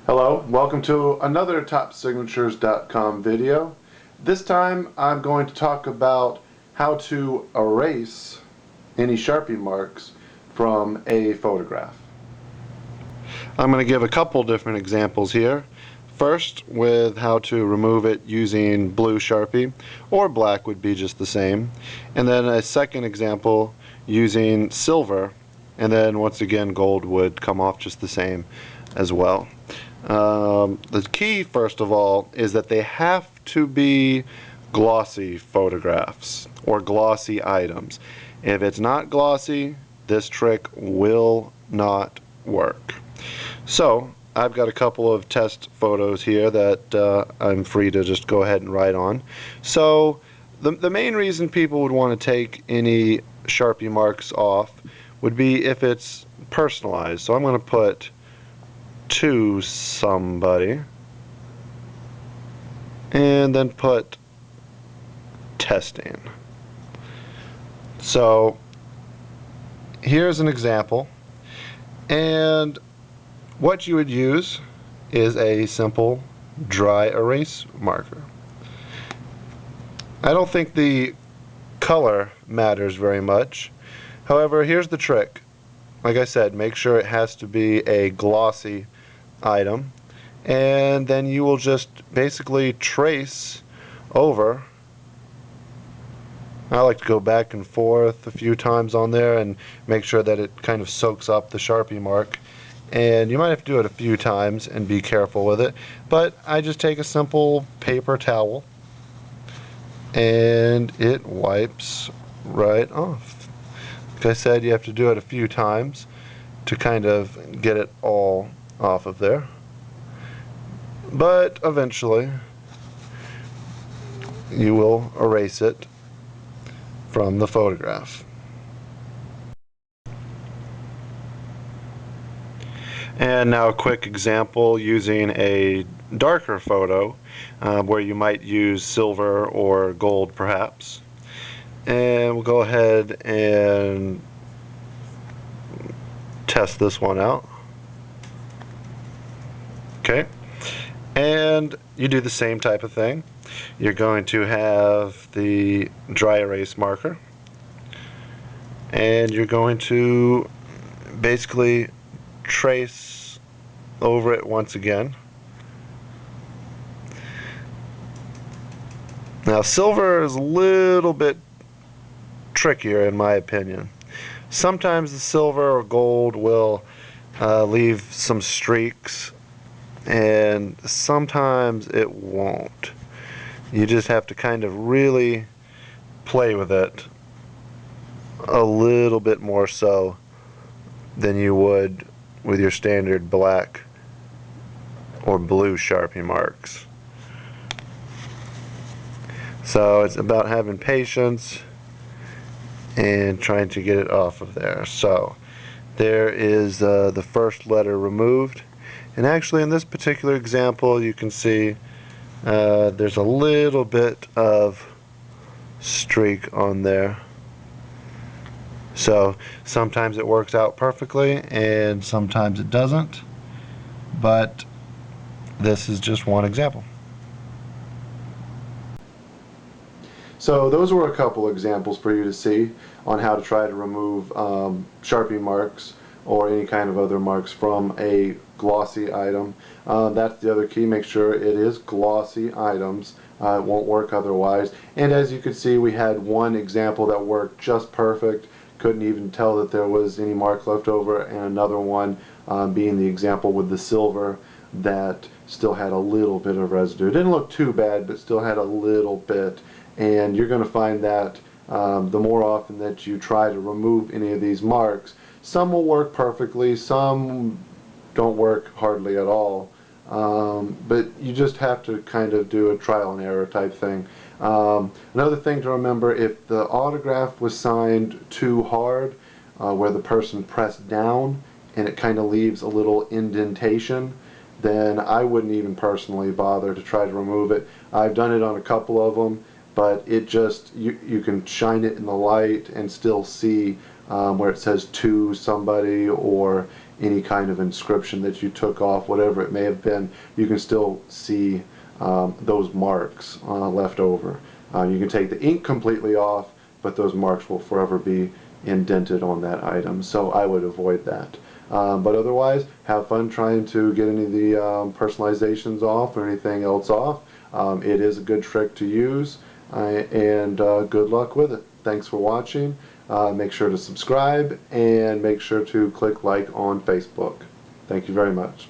Hello, welcome to another TopSignatures.com video. This time I'm going to talk about how to erase any Sharpie marks from a photograph. I'm going to give a couple different examples here. First, with how to remove it using blue Sharpie, or black would be just the same. And then a second example using silver, and then once again gold would come off just the same as well. The key, first of all, is that they have to be glossy photographs or glossy items. If it's not glossy, this trick will not work. So I've got a couple of test photos here that I'm free to just go ahead and write on. So the main reason people would want to take any Sharpie marks off would be if it's personalized. So I'm going to put to somebody and then put testing. So here's an example, and what you would use is a simple dry erase marker. I don't think the color matters very much. However, here's the trick. Like I said, make sure it has to be a glossy item, and then you will just basically trace over. I like to go back and forth a few times on there and make sure that it kind of soaks up the Sharpie mark. And you might have to do it a few times and be careful with it, but I just take a simple paper towel and it wipes right off. Like I said, you have to do it a few times to kind of get it all off of there, but eventually you will erase it from the photograph. And now a quick example using a darker photo where you might use silver or gold perhaps. And we'll go ahead and test this one out. Okay, and you do the same type of thing. You're going to have the dry erase marker, and you're going to basically trace over it once again. Now silver is a little bit trickier in my opinion. Sometimes the silver or gold will leave some streaks, and sometimes it won't. You just have to kind of really play with it a little bit more so than you would with your standard black or blue Sharpie marks. So it's about having patience and trying to get it off of there. So there is the first letter removed, and actually in this particular example you can see there's a little bit of streak on there. So sometimes it works out perfectly and sometimes it doesn't, but this is just one example. So those were a couple examples for you to see on how to try to remove Sharpie marks or any kind of other marks from a glossy item. That's the other key. Make sure it is glossy items. It won't work otherwise. And as you can see, we had one example that worked just perfect. Couldn't even tell that there was any mark left over, and another one being the example with the silver that still had a little bit of residue. It didn't look too bad, but still had a little bit. And you're going to find that the more often that you try to remove any of these marks, some will work perfectly, some don't work hardly at all, but you just have to kind of do a trial and error type thing. Another thing to remember, if the autograph was signed too hard, where the person pressed down and it kind of leaves a little indentation, then I wouldn't even personally bother to try to remove it. I've done it on a couple of them, but it just, you can shine it in the light and still see where it says to somebody, or any kind of inscription that you took off, whatever it may have been, you can still see those marks left over. You can take the ink completely off, but those marks will forever be indented on that item, so I would avoid that. But otherwise, have fun trying to get any of the personalizations off or anything else off. It is a good trick to use, and good luck with it. Thanks for watching. Make sure to subscribe and make sure to click like on Facebook. Thank you very much.